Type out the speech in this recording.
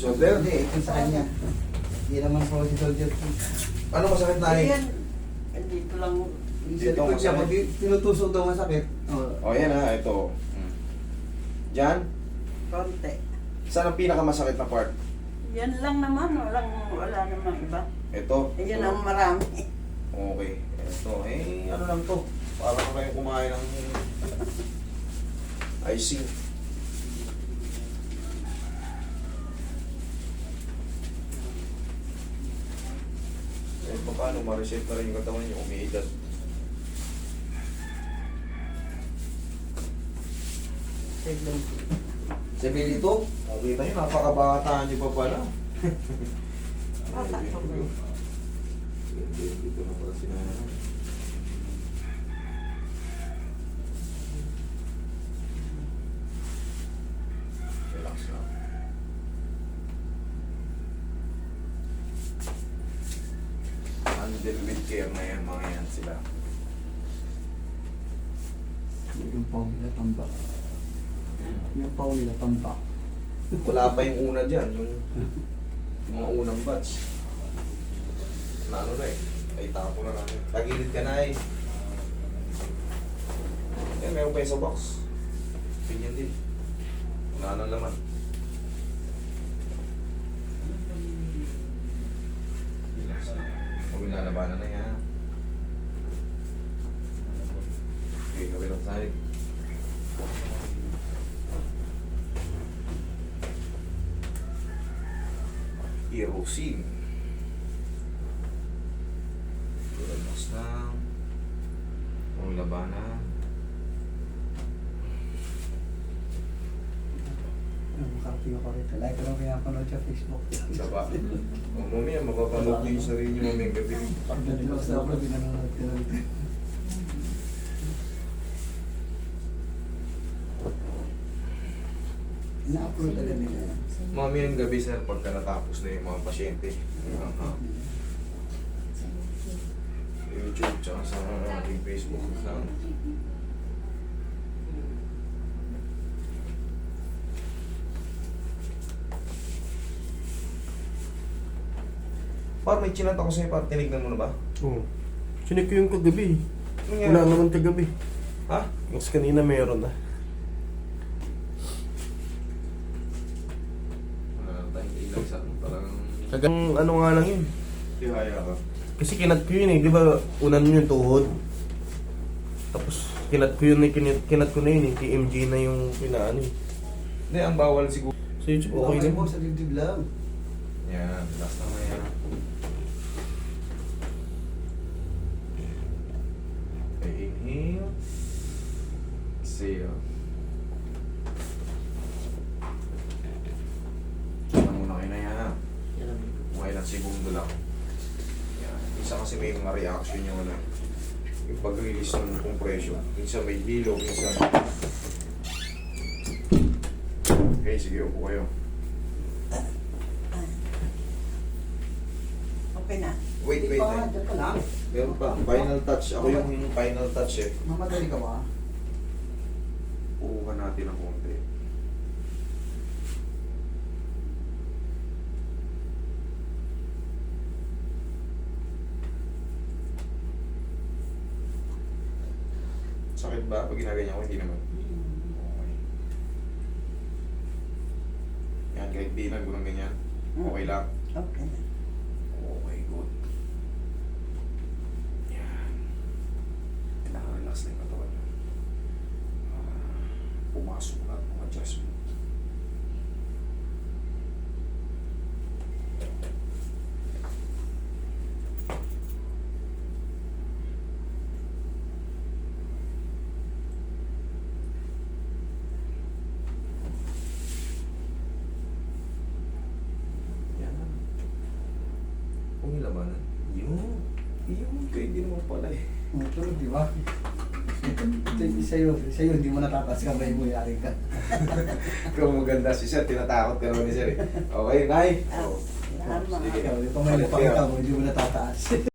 shoulder? Hindi, ito sa kanya. Hindi naman po si Soldier. Ano masakit na Ayan. Dito lang. Yung Dito sa likod niya, masakit. pag tinutusok daw masakit. O yan ha, ito. Diyan? Konti. Saan ang pinakamasakit na part? Yan lang naman. Wala namang iba. Ito. Ayan ang marami. Okay. Ito. Ano lang to? Para na kayo kumain ng icing. Paano ma-reset na rin yung katawan niyo umiidad. Sabi nito, nakita niyo, napakabata niyo pa pala. Bata pa ba? Dito na pala sila. Relax lang. Handle with care na yan, mga yan sila. Yung pao nila tamba. Yung pao nila tamba. Wala pa yung una dyan, yung mga unang batch. Na ano na eh, ay tapo na namin. Tagilid ka na eh. Yan, meron pa yung sa box. Pinyan din. Wala nang laman. Relax na. Huwag yung lalabanan na yan. Okay, gawin lang tayo. Erosin. Relax na. Huwag labanan. Makarating ako rito. Like ko lang pinapanood sa Facebook. Saba. O mamaya, mapapanood niyo yung sarili niyo mamayang gabi. Pagdating ko sa upload, pinanood ko rito. Ina-upload agad nila yan. Mamayang gabi sir, pagka natapos na yung mga pasyente. YouTube, tsaka sa ating Facebook lang. Par, may chinat ako sa'yo, par. Tinignan mo na ba? Oo. Sinik ko yung kagabi. Ano yan? Wala naman kagabi. Ha? Mas kanina meron na. Wala na tayong ilang sa talagang Kagang ano nga lang yun. tihaya ka. Kasi kinat ko yun eh. Di ba unan yun yung tuhod. Tapos kinat ko yun eh. Kinat ko na yun eh. KMG na yung pinaano eh. Hindi, ang bawal siguro. Sa YouTube okay Okay na. po sa dibdib lang. Yan, last na nga yan. Okay, inhale. Exhale. Ano muna kayo na yan ha? Mga ilang segundo lang. Yan. Isa kasi may mga reaction yung ano. Yung pag-release ng compression. Minsan may hilo, minsan. Okay, sige, upo kayo. Okay na. Wait, wait. Dyan ka lang. Meron pa. Final touch. Ako yung final touch eh. Mamadali ka ba? Uukan natin ng konti. Sakit ba? Pag ginaganyan ko, hindi naman. Okay. Yan, kahit bilang ko ng ganyan. Okay lang. Okay na. Okay, good. Yan. Relax na yung katawan nyo. Pumasok na ang mga adjustment. Yan. Kung ilabanan. Yun, kayo din mo pala eh. Tulog, di ba? Ito yung sa'yo, hindi mo natataas kamay mo, yari ka. Kung maganda si Sir, tinatakot ka naman ni Sir eh. Okay, Nay? Ah, Oh. salamat. Sige. Ikaw, yung kamay mo, pakita mo, hindi mo natataas.